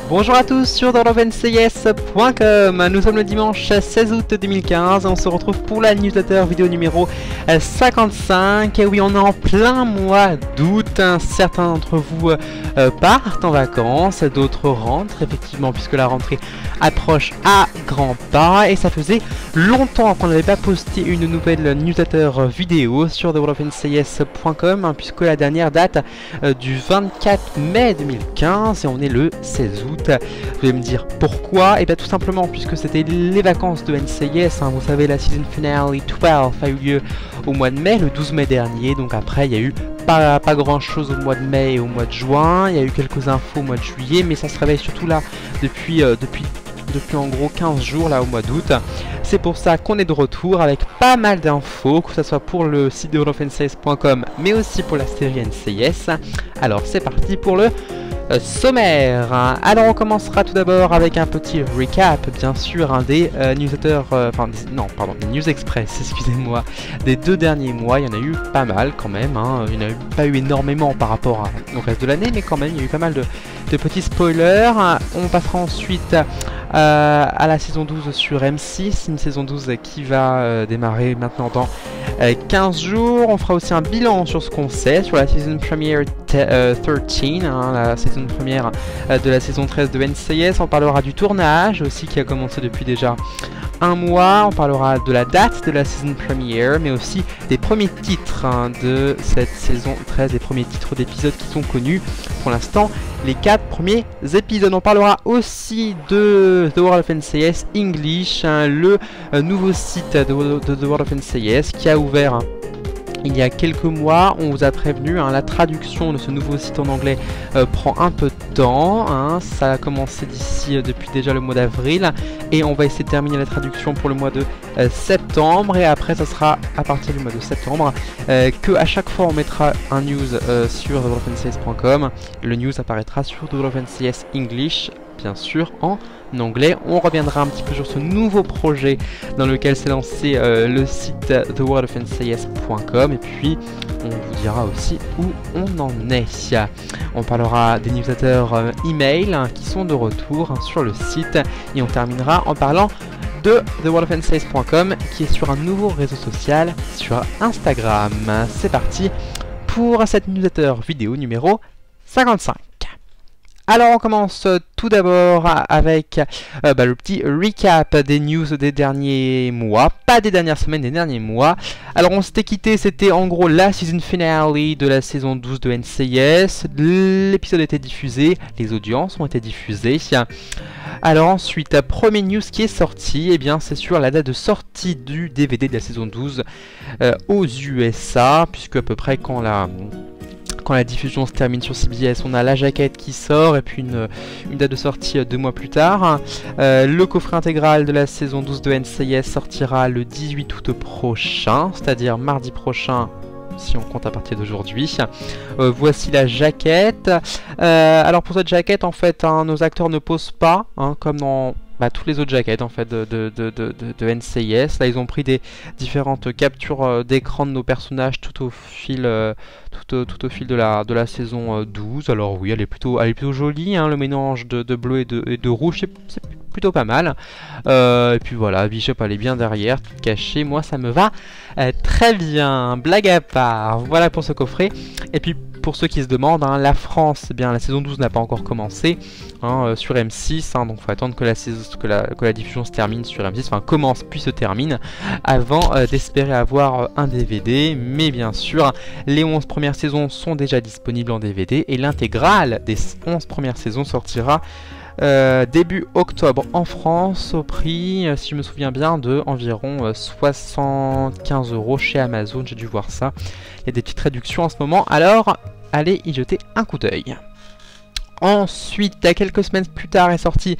Bonjour à tous sur downloadncs.com. Nous sommes le dimanche 16 août 2015 et on se retrouve pour la newsletter vidéo numéro 55. Et oui, on est en plein mois d'août. Certains d'entre vous partent en vacances, d'autres rentrent effectivement puisque la rentrée approche à grands pas. Et ça faisait longtemps qu'on n'avait pas posté une nouvelle newsletter vidéo sur downloadncs.com puisque la dernière date du 24 mai 2015 et on est le 16 août. Vous allez me dire pourquoi? Et bien tout simplement puisque c'était les vacances de NCIS, vous savez, la season finale 12 a eu lieu au mois de mai, le 12 mai dernier. Donc après il y a eu pas grand chose au mois de mai et au mois de juin. Il y a eu quelques infos au mois de juillet, mais ça se réveille surtout là depuis en gros 15 jours là au mois d'août. C'est pour ça qu'on est de retour avec pas mal d'infos, que ce soit pour le site de worldofncs.com mais aussi pour la série NCIS. Alors c'est parti pour le sommaire. Alors on commencera tout d'abord avec un petit recap bien sûr des newsletters, des news express, excusez-moi, des 2 derniers mois. Il y en a eu pas mal quand même, il n'y en a pas eu énormément par rapport au reste de l'année, mais quand même il y a eu pas mal de petits spoilers. On passera ensuite à la saison 12 sur M6, une saison 12 qui va démarrer maintenant dans 15 jours. On fera aussi un bilan sur ce qu'on sait sur la saison première 13, la saison première de la saison 13 de NCIS. On parlera du tournage aussi qui a commencé depuis déjà un mois. On parlera de la date de la saison première, mais aussi des premiers titres de cette saison 13, des premiers titres d'épisodes qui sont connus pour l'instant, les 4 premiers épisodes. On parlera aussi de The World of NCIS English, le nouveau site de The World of NCIS qui a ouvert il y a quelques mois. On vous a prévenu, la traduction de ce nouveau site en anglais prend un peu de temps. Ça a commencé depuis déjà le mois d'avril et on va essayer de terminer la traduction pour le mois de septembre. Et après, ça sera à partir du mois de septembre que à chaque fois on mettra un news sur TheWorldOfNCIS.com. Le news apparaîtra sur The World of NCIS English, bien sûr en anglais. On reviendra un petit peu sur ce nouveau projet dans lequel s'est lancé le site theworldofncis.com et puis on vous dira aussi où on en est. On parlera des newsletters email qui sont de retour sur le site et on terminera en parlant de theworldofncis.com qui est sur un nouveau réseau social, sur Instagram. C'est parti pour cette newsletter vidéo numéro 55. Alors on commence tout d'abord avec le petit recap des news des derniers mois, pas des dernières semaines, des derniers mois. Alors on s'était quitté, c'était en gros la season finale de la saison 12 de NCIS, l'épisode a été diffusé, les audiences ont été diffusées. Alors ensuite, premier news qui est sorti, c'est sur la date de sortie du DVD de la saison 12 aux USA, puisque à peu près quand la diffusion se termine sur CBS, on a la jaquette qui sort et puis une date de sortie 2 mois plus tard. Le coffret intégral de la saison 12 de NCIS sortira le 18 août prochain, c'est-à-dire mardi prochain si on compte à partir d'aujourd'hui. Voici la jaquette. Alors pour cette jaquette, en fait, nos acteurs ne posent pas, comme dans toutes les autres jaquettes en fait de NCIS. Là ils ont pris des différentes captures d'écran de nos personnages tout au fil de la saison 12. Alors oui, elle est plutôt jolie, le mélange de bleu et de rouge c'est plutôt pas mal. Et puis voilà, Bishop elle est bien derrière, toute cachée, moi ça me va très bien. Blague à part, voilà pour ce coffret. Et puis pour ceux qui se demandent, la France, la saison 12 n'a pas encore commencé sur M6, donc il faut attendre que la diffusion se termine sur M6, commence puis se termine, avant d'espérer avoir un DVD. Mais bien sûr, les 11 premières saisons sont déjà disponibles en DVD et l'intégrale des 11 premières saisons sortira début octobre en France au prix, si je me souviens bien, de environ 75 € chez Amazon. J'ai dû voir ça, il y a des petites réductions en ce moment, alors allez y jeter un coup d'œil. Ensuite, quelques semaines plus tard est sorti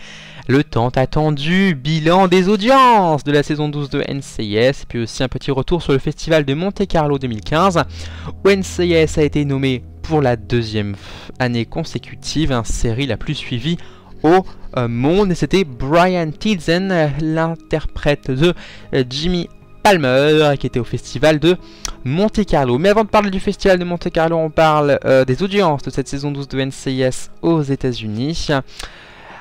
le tant attendu bilan des audiences de la saison 12 de NCIS, et puis aussi un petit retour sur le festival de Monte-Carlo 2015 où NCIS a été nommé pour la 2e année consécutive, série la plus suivie au monde, et c'était Brian Tilden, l'interprète de Jimmy Palmer, qui était au festival de Monte-Carlo. Mais avant de parler du festival de Monte-Carlo, on parle des audiences de cette saison 12 de NCIS aux États-Unis.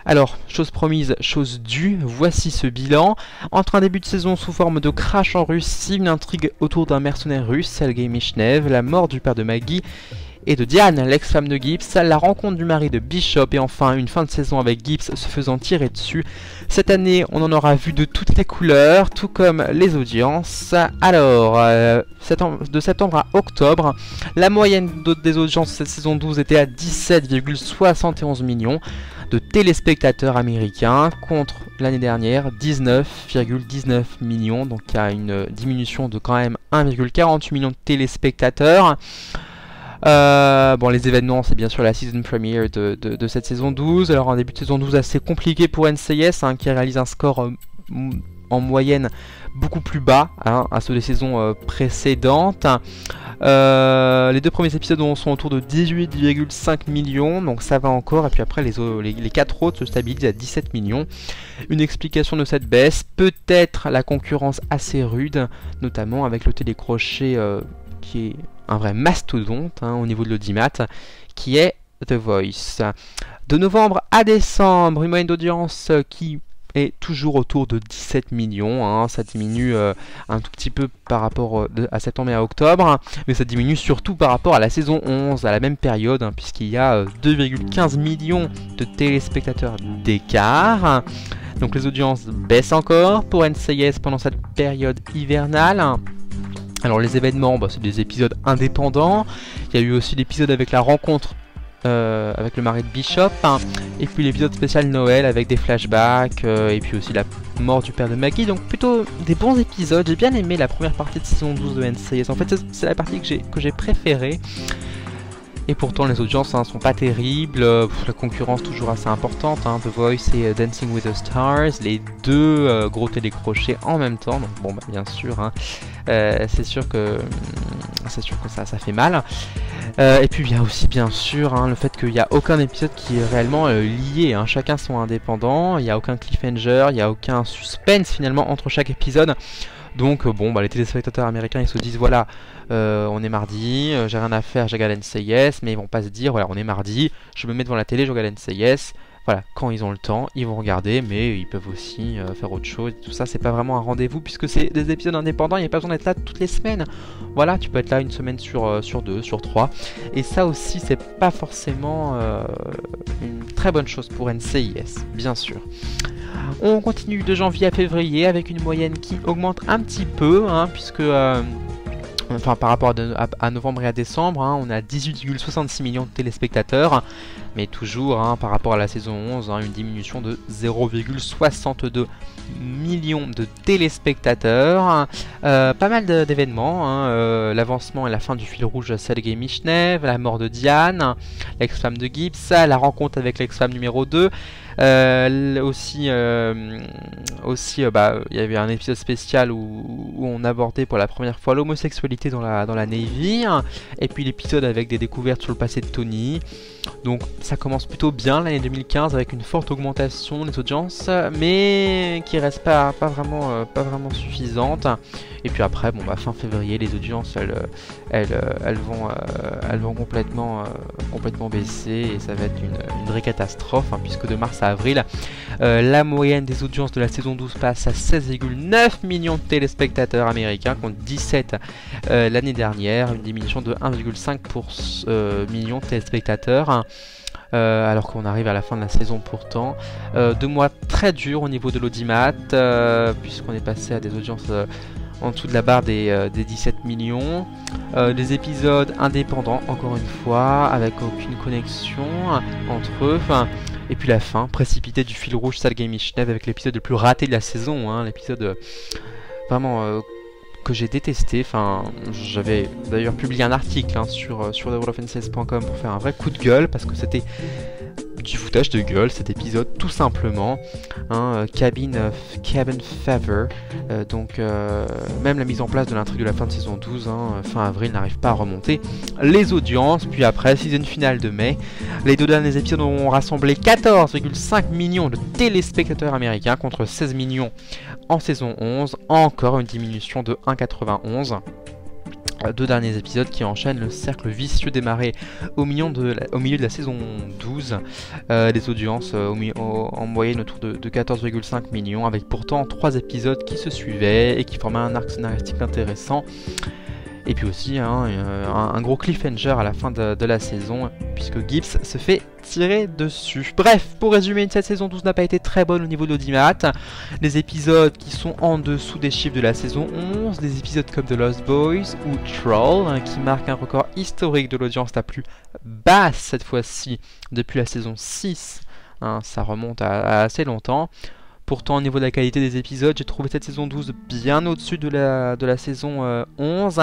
Alors, chose promise, chose due, voici ce bilan. Entre un début de saison sous forme de crash en Russie, une intrigue autour d'un mercenaire russe, Sergei Michnev, la mort du père de Maggie et de Diane, l'ex-femme de Gibbs, la rencontre du mari de Bishop et enfin une fin de saison avec Gibbs se faisant tirer dessus. Cette année, on en aura vu de toutes les couleurs, tout comme les audiences. Alors, de septembre à octobre, la moyenne des audiences de cette saison 12 était à 17,71 millions de téléspectateurs américains contre l'année dernière 19,19 millions. Donc il y a une diminution de quand même 1,48 million de téléspectateurs. Bon, les événements, c'est bien sûr la season premiere de cette saison 12. Alors, un début de saison 12 assez compliqué pour NCIS, hein, qui réalise un score en moyenne beaucoup plus bas hein, à ceux des saisons précédentes. Les deux premiers épisodes sont autour de 18,5 millions, donc ça va encore. Et puis après, les 4 autres se stabilisent à 17 millions. Une explication de cette baisse, peut-être la concurrence assez rude, notamment avec le télécrochet qui est un vrai mastodonte hein, au niveau de l'audimat, qui est The Voice. De novembre à décembre, une moyenne d'audience qui est toujours autour de 17 millions. Hein. Ça diminue un tout petit peu par rapport à septembre et à octobre, mais ça diminue surtout par rapport à la saison 11, à la même période, hein, puisqu'il y a 2,15 millions de téléspectateurs d'écart. Donc les audiences baissent encore pour NCIS pendant cette période hivernale. Alors les événements, c'est des épisodes indépendants. Il y a eu aussi l'épisode avec la rencontre avec le mari de Bishop, hein, et puis l'épisode spécial Noël avec des flashbacks, et puis aussi la mort du père de Maggie. Donc plutôt des bons épisodes. J'ai bien aimé la première partie de saison 12 de NCIS. En fait c'est la partie que j'ai préférée. Et pourtant les audiences hein, sont pas terribles, la concurrence toujours assez importante, hein, The Voice et Dancing with the Stars, les deux gros télécrochets en même temps, donc bon bien sûr, hein, c'est sûr que ça fait mal. Et puis il y a aussi bien sûr hein, le fait qu'il n'y a aucun épisode qui est réellement lié, hein, chacun sont indépendants, il n'y a aucun cliffhanger, il n'y a aucun suspense finalement entre chaque épisode. Donc bon, les téléspectateurs américains ils se disent voilà, on est mardi, j'ai rien à faire, je regarde NCIS, mais ils vont pas se dire voilà, on est mardi, je me mets devant la télé, je regarde NCIS. Voilà, quand ils ont le temps, ils vont regarder, mais ils peuvent aussi faire autre chose. Tout ça, c'est pas vraiment un rendez-vous puisque c'est des épisodes indépendants, il n'y a pas besoin d'être là toutes les semaines. Voilà, tu peux être là une semaine sur 2, sur 3. Et ça aussi, c'est pas forcément une très bonne chose pour NCIS, bien sûr. On continue de janvier à février avec une moyenne qui augmente un petit peu, hein, puisque par rapport à novembre et à décembre, hein, on a 18,66 millions de téléspectateurs, mais toujours hein, par rapport à la saison 11, hein, une diminution de 0,62 millions de téléspectateurs. Pas mal d'événements, hein, l'avancement et la fin du fil rouge Sergei Michnev, la mort de Diane, l'ex-femme de Gibbs, la rencontre avec l'ex-femme numéro 2. Aussi, il y avait un épisode spécial où on abordait pour la première fois l'homosexualité dans la Navy, et puis l'épisode avec des découvertes sur le passé de Tony. Donc ça commence plutôt bien l'année 2015 avec une forte augmentation des audiences, mais qui reste pas vraiment suffisante. Et puis après, fin février, les audiences elles vont complètement baisser et ça va être une vraie catastrophe, hein, puisque de mars à avril, la moyenne des audiences de la saison 12 passe à 16,9 millions de téléspectateurs américains contre 17 l'année dernière, une diminution de 1,5 millions de téléspectateurs. Alors qu'on arrive à la fin de la saison pourtant. 2 mois très durs au niveau de l'audimat, puisqu'on est passé à des audiences en dessous de la barre des 17 millions. Des épisodes indépendants, encore une fois, avec aucune connexion entre eux. Et puis la fin, précipitée du fil rouge Sergei Michnev avec l'épisode le plus raté de la saison, hein, l'épisode vraiment que j'ai détesté. J'avais d'ailleurs publié un article hein, sur theworldofncs.com pour faire un vrai coup de gueule, parce que c'était du foutage de gueule cet épisode, tout simplement, hein, cabin fever. Donc même la mise en place de l'intrigue de la fin de saison 12, hein, fin avril, n'arrive pas à remonter les audiences. Puis après, season finale de mai, les 2 derniers épisodes ont rassemblé 14,5 millions de téléspectateurs américains contre 16 millions en saison 11, encore une diminution de 1,91. 2 derniers épisodes qui enchaînent le cercle vicieux démarré au milieu de la saison 12. Les audiences en moyenne autour de 14,5 millions, avec pourtant 3 épisodes qui se suivaient et qui formaient un arc scénaristique intéressant. Et puis aussi un gros cliffhanger à la fin de la saison, puisque Gibbs se fait tirer dessus. Bref, pour résumer, cette saison 12 n'a pas été très bonne au niveau de l'audimat. Les épisodes qui sont en dessous des chiffres de la saison 11, des épisodes comme The Lost Boys ou Troll, qui marquent un record historique de l'audience la plus basse cette fois-ci depuis la saison 6. Ça remonte à assez longtemps. Pourtant, au niveau de la qualité des épisodes, j'ai trouvé cette saison 12 bien au-dessus de la saison 11.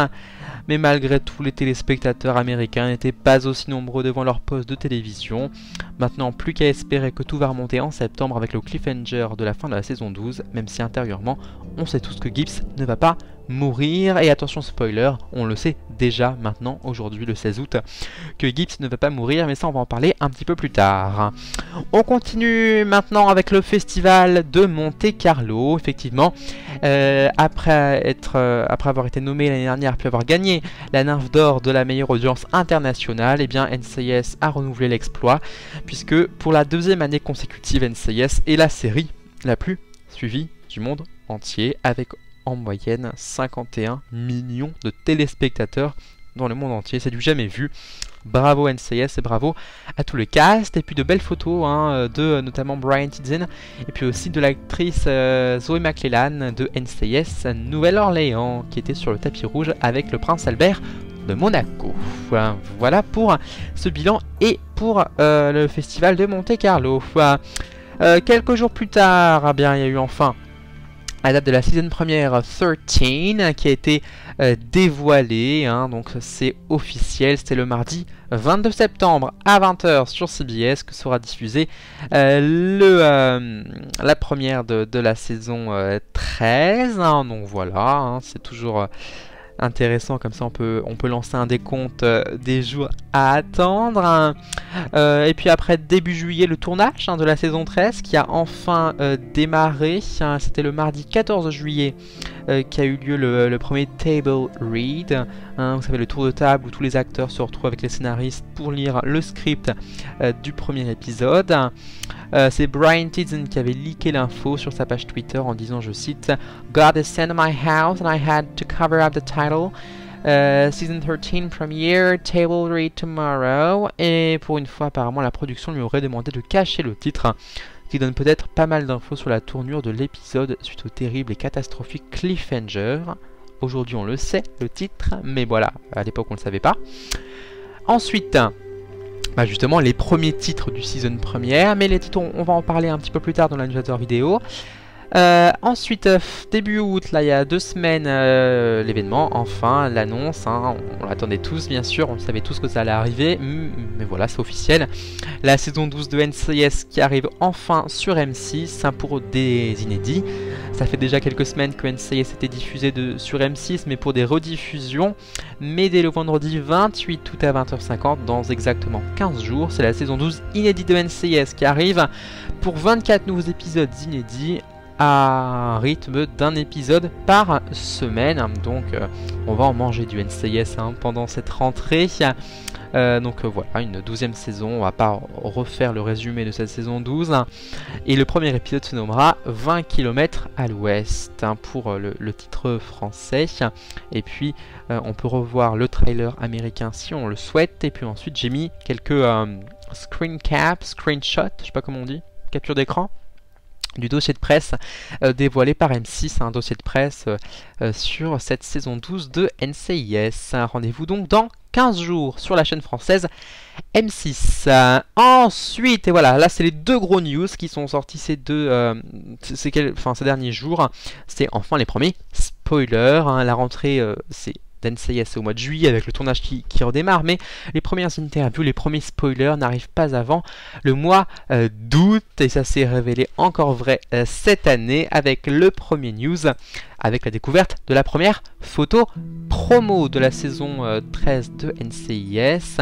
Mais malgré tout, les téléspectateurs américains n'étaient pas aussi nombreux devant leur poste de télévision. Maintenant, plus qu'à espérer que tout va remonter en septembre avec le cliffhanger de la fin de la saison 12, même si intérieurement, on sait tous que Gibbs ne va pas mourir. Et attention spoiler, on le sait déjà maintenant, aujourd'hui le 16 août, que Gibbs ne va pas mourir, mais ça on va en parler un petit peu plus tard. On continue maintenant avec le festival de Monte Carlo. Effectivement, après avoir été nommé l'année dernière, puis avoir gagné la Nymphe d'Or de la meilleure audience internationale, eh bien NCIS a renouvelé l'exploit, puisque pour la 2e année consécutive, NCIS est la série la plus suivie du monde entier, avec en moyenne 51 millions de téléspectateurs dans le monde entier. C'est du jamais vu. Bravo NCIS et bravo à tout le cast. Et puis de belles photos de notamment Brian Tizen et puis aussi de l'actrice Zoe McClellan de NCIS Nouvelle-Orléans qui était sur le tapis rouge avec le prince Albert de Monaco. Voilà pour ce bilan et pour le festival de Monte Carlo. Quelques jours plus tard, il y a eu enfin la date de la saison première 13 qui a été dévoilée, donc c'est officiel, c'était le mardi 22 septembre à 20 h sur CBS que sera diffusée la première de la saison 13, donc voilà, c'est toujours intéressant, comme ça on peut lancer un décompte des jours à attendre. Et puis après début juillet, le tournage de la saison 13 qui a enfin démarré. C'était le mardi 14 juillet qui a eu lieu le premier table read, vous savez, le tour de table où tous les acteurs se retrouvent avec les scénaristes pour lire le script du premier épisode. C'est Brian Tizen qui avait leaké l'info sur sa page Twitter en disant, je cite, God is sent to my house and I had to cover up the title. Season 13 premiere, table read tomorrow. Et pour une fois, apparemment, la production lui aurait demandé de cacher le titre, ce qui donne peut-être pas mal d'infos sur la tournure de l'épisode suite au terrible et catastrophique cliffhanger. Aujourd'hui, on le sait, le titre, mais voilà, à l'époque, on ne le savait pas. Ensuite, justement, les premiers titres du season première, mais les titres, on va en parler un petit peu plus tard dans la newsletter vidéo. Ensuite, début août, là il y a 2 semaines, l'événement, enfin l'annonce, on l'attendait tous bien sûr, on savait tous que ça allait arriver, mais voilà, c'est officiel. La saison 12 de NCIS qui arrive enfin sur M6 pour des inédits. Ça fait déjà quelques semaines que NCIS était diffusé sur M6, mais pour des rediffusions. Mais dès le vendredi 28 août à 20 h 50, dans exactement 15 jours, c'est la saison 12 inédite de NCIS qui arrive pour 24 nouveaux épisodes inédits, à un rythme d'un épisode par semaine. Donc on va en manger du NCIS pendant cette rentrée. Donc voilà, une 12e saison. On va pas refaire le résumé de cette saison 12. Et le premier épisode se nommera 20 km à l'ouest pour le titre français. Et puis on peut revoir le trailer américain si on le souhaite. Et puis ensuite j'ai mis quelques screenshots, je sais pas comment on dit, capture d'écran, du dossier de presse dévoilé par M6, un dossier de presse sur cette saison 12 de NCIS. Rendez-vous donc dans 15 jours sur la chaîne française M6. Ensuite, et voilà, là c'est les 2 gros news qui sont sortis ces derniers jours. C'est enfin les premiers spoilers. La rentrée, c'est NCIS au mois de juillet avec le tournage qui redémarre, mais les premières interviews, les premiers spoilers n'arrivent pas avant le mois d'août, et ça s'est révélé encore vrai cette année avec le premier news avec la découverte de la première photo promo de la saison 13 de NCIS.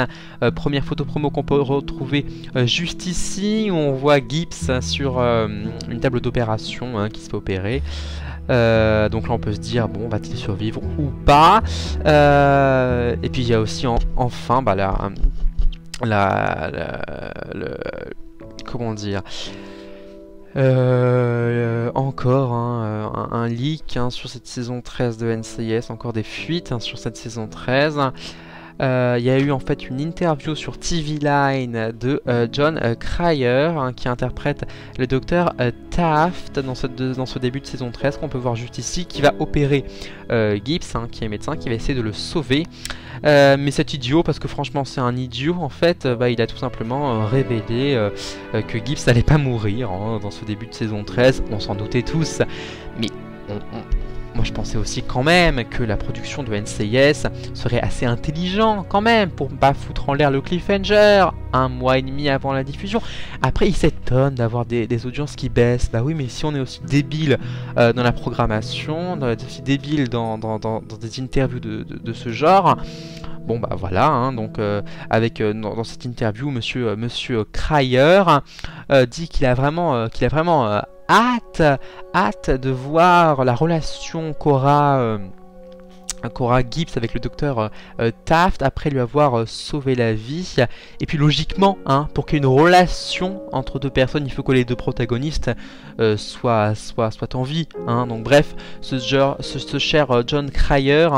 Première photo promo qu'on peut retrouver juste ici, où on voit Gibbs sur une table d'opération qui se fait opérer. Donc là on peut se dire, bon, va-t-il survivre ou pas. Et puis il y a aussi enfin comment dire, encore un leak sur cette saison 13 de NCIS, encore des fuites sur cette saison 13. Il y a eu en fait une interview sur TV Line de Jon Cryer qui interprète le docteur Taft dans ce début de saison 13 qu'on peut voir juste ici, qui va opérer Gibbs, qui est médecin, qui va essayer de le sauver. Mais cet idiot, parce que franchement c'est un idiot en fait, il a tout simplement révélé que Gibbs n'allait pas mourir dans ce début de saison 13. On s'en doutait tous, mais moi je pensais aussi quand même que la production de NCIS serait assez intelligent quand même pour pas foutre en l'air le cliffhanger un mois et demi avant la diffusion. Après il s'étonne d'avoir des audiences qui baissent. Bah oui, mais si on est aussi débile dans la programmation, aussi débile dans des interviews de ce genre, bon bah voilà, donc dans cette interview, Monsieur Cryer dit qu'il a vraiment hâte de voir la relation qu'aura Gibbs avec le docteur Taft après lui avoir sauvé la vie. Et puis logiquement, pour qu'il y ait une relation entre deux personnes, il faut que les deux protagonistes soient en vie. Donc bref, ce cher Jon Cryer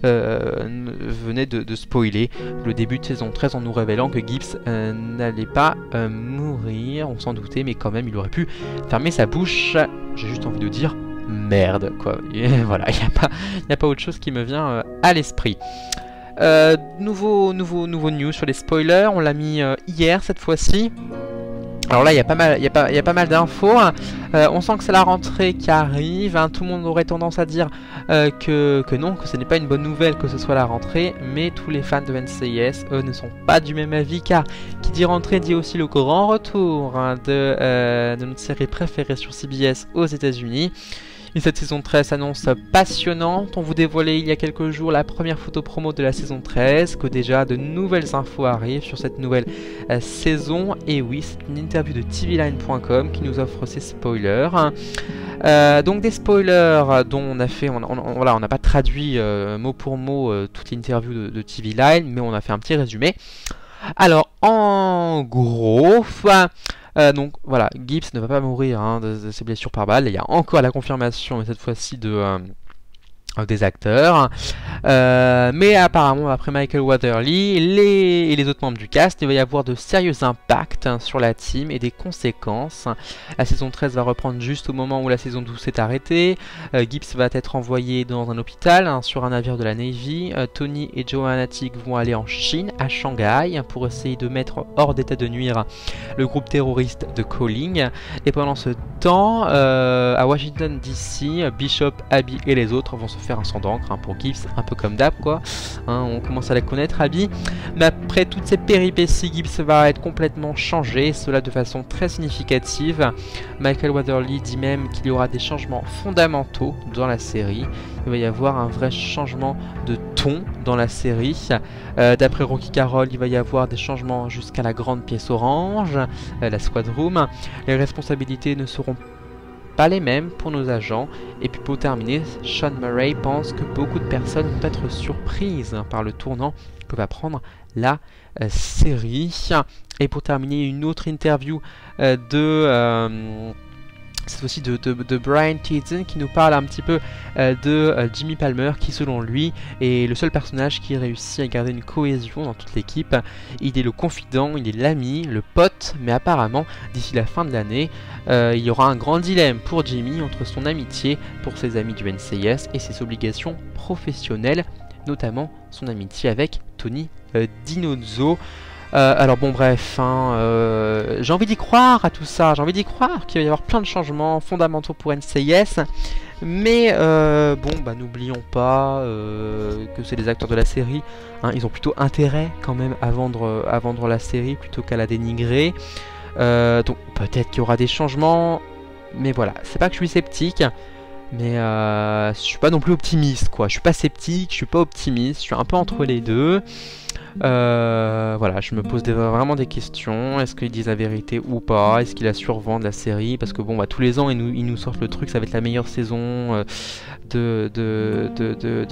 venait de spoiler le début de saison 13 en nous révélant que Gibbs n'allait pas mourir. On s'en doutait, mais quand même il aurait pu fermer sa bouche. J'ai juste envie de dire merde, quoi. Et voilà, il n'y a pas autre chose qui me vient à l'esprit. Nouveau news sur les spoilers. On l'a mis hier cette fois-ci. Alors là, il y a pas mal d'infos. On sent que c'est la rentrée qui arrive. Tout le monde aurait tendance à dire que non, que ce n'est pas une bonne nouvelle que ce soit la rentrée. Mais tous les fans de NCIS, eux, ne sont pas du même avis, car qui dit rentrée dit aussi le grand retour de notre série préférée sur CBS aux États-Unis. Et cette saison 13 s'annonce passionnante. On vous dévoilait il y a quelques jours la première photo promo de la saison 13, que déjà de nouvelles infos arrivent sur cette nouvelle saison. Et oui, c'est une interview de tvline.com qui nous offre ces spoilers. Donc des spoilers dont on n'a pas traduit mot pour mot toute l'interview de TV Line, mais on a fait un petit résumé. Alors en gros, donc voilà, Gibbs ne va pas mourir de ses blessures par balle. Il y a encore la confirmation, mais cette fois-ci des acteurs. Mais apparemment, après Michael Weatherly et les autres membres du cast, il va y avoir de sérieux impacts sur la team et des conséquences. La saison 13 va reprendre juste au moment où la saison 12 s'est arrêtée. Gibbs va être envoyé dans un hôpital sur un navire de la Navy. Tony et Joanna Tig vont aller en Chine, à Shanghai, pour essayer de mettre hors d'état de nuire le groupe terroriste de Calling. Et pendant ce temps, à Washington DC, Bishop, Abby et les autres vont se faire un sang d'encre pour Gibbs, un peu comme d'hab, quoi. On commence à la connaître, Abby. Mais après toutes ces péripéties, Gibbs va être complètement changé, cela de façon très significative. Michael Weatherly dit même qu'il y aura des changements fondamentaux dans la série. Il va y avoir un vrai changement de ton dans la série. D'après Rocky Carroll, il va y avoir des changements jusqu'à la grande pièce orange, la Squad Room. Les responsabilités ne seront pas les mêmes pour nos agents. Et puis pour terminer, Sean Murray pense que beaucoup de personnes vont être surprises par le tournant que va prendre la série. Et pour terminer, une autre interview cette fois-ci de Brian Teason, qui nous parle un petit peu de Jimmy Palmer, qui selon lui est le seul personnage qui réussit à garder une cohésion dans toute l'équipe. Il est le confident, il est l'ami, le pote, mais apparemment d'ici la fin de l'année il y aura un grand dilemme pour Jimmy entre son amitié pour ses amis du NCIS et ses obligations professionnelles, notamment son amitié avec Tony Dinozzo. Alors bon bref, j'ai envie d'y croire à tout ça, j'ai envie d'y croire qu'il va y avoir plein de changements fondamentaux pour NCIS, mais n'oublions pas que c'est les acteurs de la série, ils ont plutôt intérêt quand même à vendre la série plutôt qu'à la dénigrer, donc peut-être qu'il y aura des changements, mais voilà, c'est pas que je suis sceptique, Mais je suis pas non plus optimiste, quoi. Je suis pas sceptique, je suis pas optimiste, je suis un peu entre les deux. Voilà, je me pose vraiment des questions. Est-ce qu'ils disent la vérité ou pas? Est-ce qu'ils la survendent la série? Parce que bon, bah, tous les ans, ils nous sortent le truc, ça va être la meilleure saison de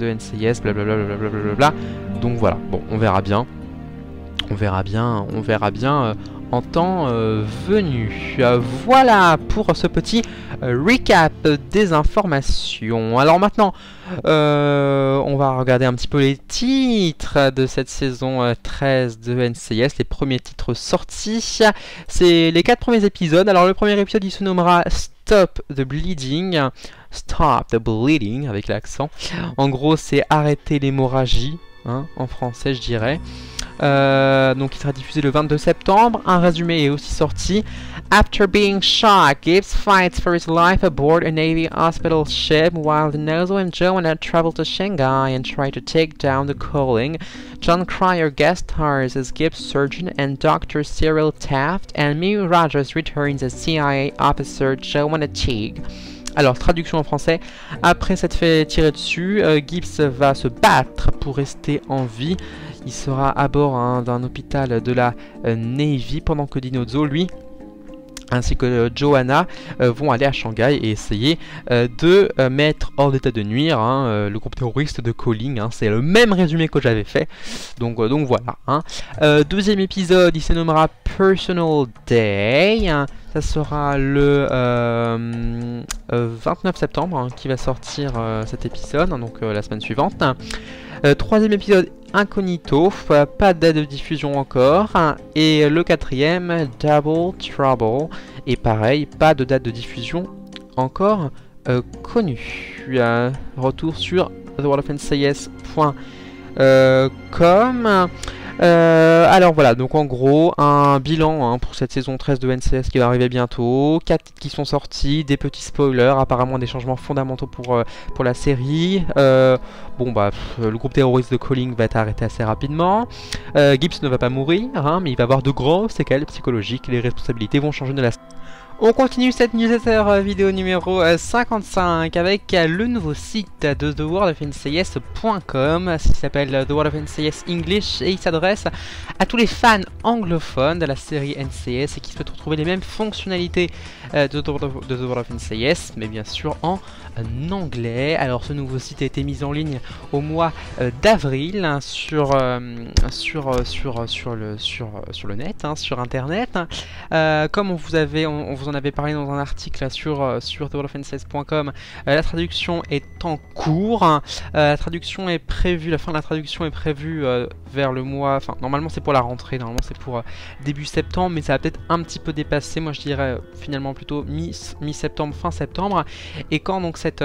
NCIS, blablabla, blablabla. Donc voilà, bon, on verra bien. On verra bien en temps venu. Voilà pour ce petit recap des informations. Alors maintenant, on va regarder un petit peu les titres de cette saison 13 de NCIS, les premiers titres sortis. C'est les 4 premiers épisodes. Alors le premier épisode, il se nommera Stop the Bleeding. Stop the Bleeding, avec l'accent. En gros, c'est arrêter l'hémorragie, hein, en français, je dirais. Donc il sera diffusé le 22 septembre. Un résumé est aussi sorti. After being shot, Gibbs fights for his life aboard a Navy hospital ship while Dinozo and Joanna travel to Shanghai and try to take down the Calling. John Cryer guest stars as Gibbs' surgeon and Dr. Cyril Taft, and Mimi Rogers returns as CIA officer Joanna Teague. Alors, traduction en français, après s'être fait tirer dessus, Gibbs va se battre pour rester en vie. Il sera à bord d'un hôpital de la Navy pendant que Dinozo, lui, ainsi que Joanna vont aller à Shanghai et essayer de mettre hors d'état de nuire le groupe terroriste de Calling. C'est le même résumé que j'avais fait. Donc voilà. Deuxième épisode, il se nommera Personal Day. Ça sera le 29 septembre qui va sortir cet épisode, donc la semaine suivante. Troisième épisode, Incognito, pas de date de diffusion encore. Et le quatrième, Double Trouble, et pareil, pas de date de diffusion encore connue. Retour sur theworldofncis.com. Alors voilà, donc en gros, un bilan pour cette saison 13 de NCIS qui va arriver bientôt. 4 titres qui sont sortis, des petits spoilers, apparemment des changements fondamentaux pour la série. Bon bah, le groupe terroriste de Calling va être arrêté assez rapidement. Gibbs ne va pas mourir, mais il va avoir de gros séquelles psychologiques. Les responsabilités vont changer de la... On continue cette newsletter vidéo numéro 55 avec le nouveau site de theworldofncis.com, qui s'appelle The World of NCIS English, et il s'adresse à tous les fans anglophones de la série NCIS et qui souhaitent retrouver les mêmes fonctionnalités de The World of NCIS, mais bien sûr en anglais. Alors ce nouveau site a été mis en ligne au mois d'avril sur le net, sur internet. Comme on vous en avait parlé dans un article sur theworldofncis.com, la traduction est en cours. La traduction est prévue, la fin de la traduction est prévue vers le mois, enfin normalement c'est pour la rentrée, normalement c'est pour début septembre, mais ça va peut-être un petit peu dépasser, moi je dirais finalement plutôt mi-septembre, fin septembre. Et quand donc cette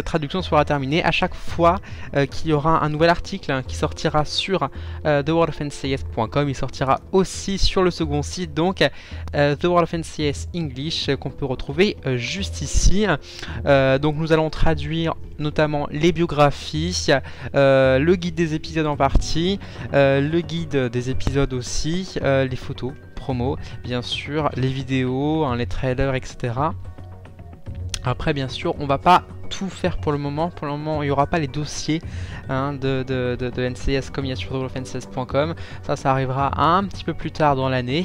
traduction sera terminée, à chaque fois qu'il y aura un nouvel article qui sortira sur theworldofncis.com, il sortira aussi sur le second site, donc The World of NCIS English, qu'on peut retrouver juste ici. Donc nous allons traduire notamment les biographies, le guide des épisodes en partie, le guide des épisodes aussi, les photos promo, bien sûr, les vidéos, les trailers, etc. Après, bien sûr, on va pas tout faire pour le moment. Pour le moment, il n'y aura pas les dossiers de NCIS comme il y a sur theworldofncis.com. Ça arrivera un petit peu plus tard dans l'année.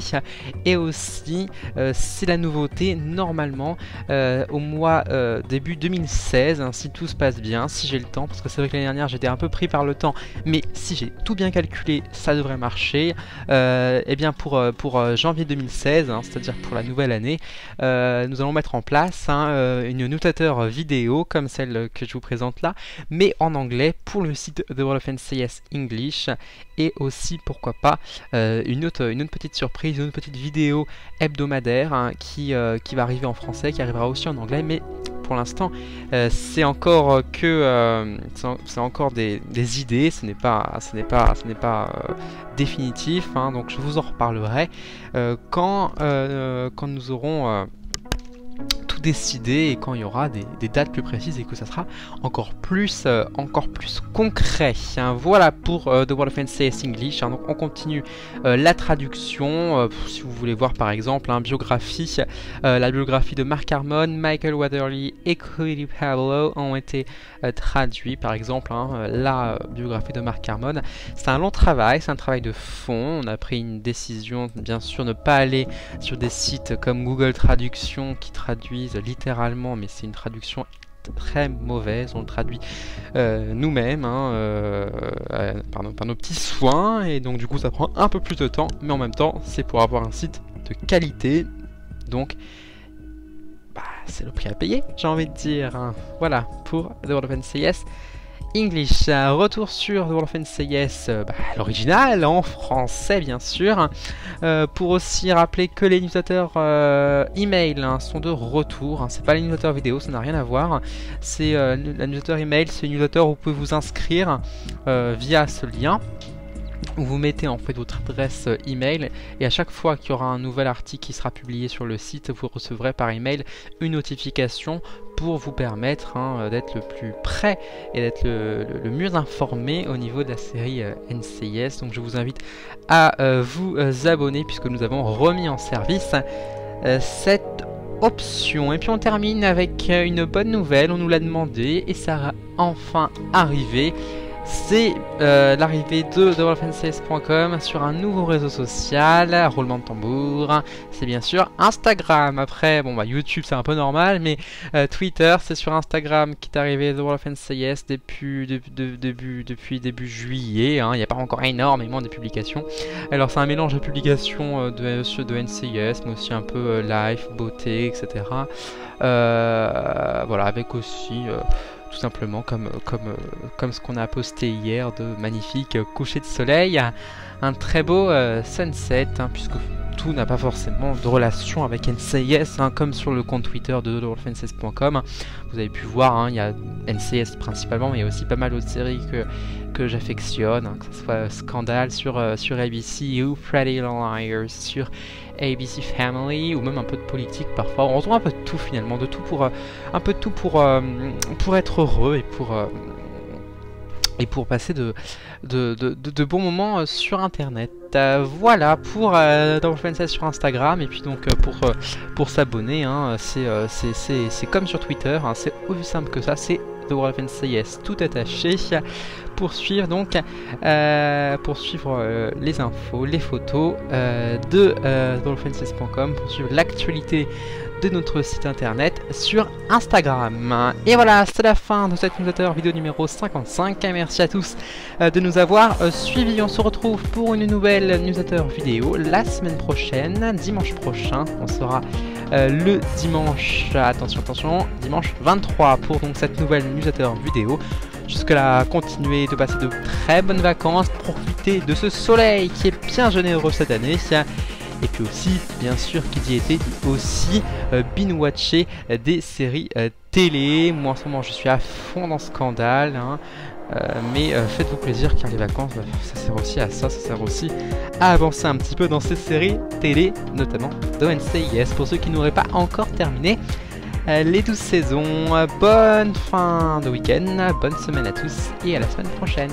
Et aussi, c'est la nouveauté, normalement, au mois début 2016, si tout se passe bien, si j'ai le temps, parce que c'est vrai que l'année dernière, j'étais un peu pris par le temps, mais si j'ai tout bien calculé, ça devrait marcher. Et bien, pour janvier 2016, c'est-à-dire pour la nouvelle année, nous allons mettre en place une newsletter vidéo comme celle que je vous présente là, mais en anglais pour le site The World of NCIS English, et aussi pourquoi pas une autre petite surprise, une autre petite vidéo hebdomadaire qui va arriver en français, qui arrivera aussi en anglais, mais pour l'instant c'est encore des idées, ce n'est pas définitif, donc je vous en reparlerai quand nous aurons tout décider et quand il y aura des dates plus précises et que ça sera encore plus concret. Voilà pour The World of NCIS English. Donc on continue la traduction. Si vous voulez voir par exemple la biographie de Mark Harmon, Michael Watterly et Cody Pablo ont été traduits. Par exemple, la biographie de Mark Harmon, c'est un long travail, c'est un travail de fond. On a pris une décision, bien sûr, ne pas aller sur des sites comme Google Traduction qui traduisent littéralement, mais c'est une traduction très mauvaise. On le traduit nous-mêmes par nos petits soins, et donc du coup ça prend un peu plus de temps, mais en même temps c'est pour avoir un site de qualité, donc c'est le prix à payer, j'ai envie de dire. Voilà pour The World of NCIS English. Retour sur The World of NCIS, l'original en français bien sûr, pour aussi rappeler que les newsletters email sont de retour. C'est pas les newsletters vidéo, ça n'a rien à voir. C'est la newsletter email, c'est une newsletter où vous pouvez vous inscrire via ce lien, où vous mettez en fait votre adresse email, et à chaque fois qu'il y aura un nouvel article qui sera publié sur le site, vous recevrez par email une notification pour vous permettre d'être le plus près et d'être le mieux informé au niveau de la série NCIS. Donc je vous invite à vous abonner, puisque nous avons remis en service cette option. Et puis on termine avec une bonne nouvelle, on nous l'a demandé et ça a enfin arrivé. C'est l'arrivée de TheWorldOfNCIS.com sur un nouveau réseau social, roulement de tambour, c'est bien sûr Instagram. Après, YouTube c'est un peu normal, mais Twitter, c'est sur Instagram qui est arrivé The World of NCIS depuis début juillet. Il n'y a pas encore énormément de publications. Alors c'est un mélange de publications de NCIS, mais aussi un peu life, beauté, etc. Voilà, avec aussi... tout simplement comme ce qu'on a posté hier, de magnifiques couchers de soleil, un très beau sunset, puisque tout n'a pas forcément de relation avec NCIS, comme sur le compte Twitter de TheWorldOfNCIS.com. Vous avez pu voir, il y a NCIS principalement, mais il y a aussi pas mal d'autres séries que j'affectionne, que ce soit Scandale sur ABC ou Pretty Little Liars sur ABC Family, ou même un peu de politique parfois. On retrouve un peu de tout finalement, un peu de tout pour être heureux et pour passer de bons moments sur internet. Voilà pour TheWorldOfNCIS sur Instagram. Et puis donc pour s'abonner, c'est comme sur Twitter, c'est aussi simple que ça, c'est The World of NCIS tout attaché, pour suivre donc les infos, les photos de TheWorldOfNCIS.com, pour suivre l'actualité de notre site internet sur Instagram. Et voilà, c'est la fin de cette newsletter vidéo numéro 55. Merci à tous de nous avoir suivis. On se retrouve pour une nouvelle newsletter vidéo la semaine prochaine, dimanche prochain. On sera le dimanche, attention, dimanche 23 pour donc cette nouvelle newsletter vidéo. Jusque là, continuez de passer de très bonnes vacances, profitez de ce soleil qui est bien généreux cette année. Et puis aussi, bien sûr, qui dit été, dit aussi binge-watcher des séries télé. Moi en ce moment je suis à fond dans Scandale, mais faites-vous plaisir, car les vacances, ça sert aussi à ça, ça sert aussi à avancer un petit peu dans ces séries télé, notamment de NCIS, pour ceux qui n'auraient pas encore terminé les 12 saisons. Bonne fin de week-end, bonne semaine à tous et à la semaine prochaine.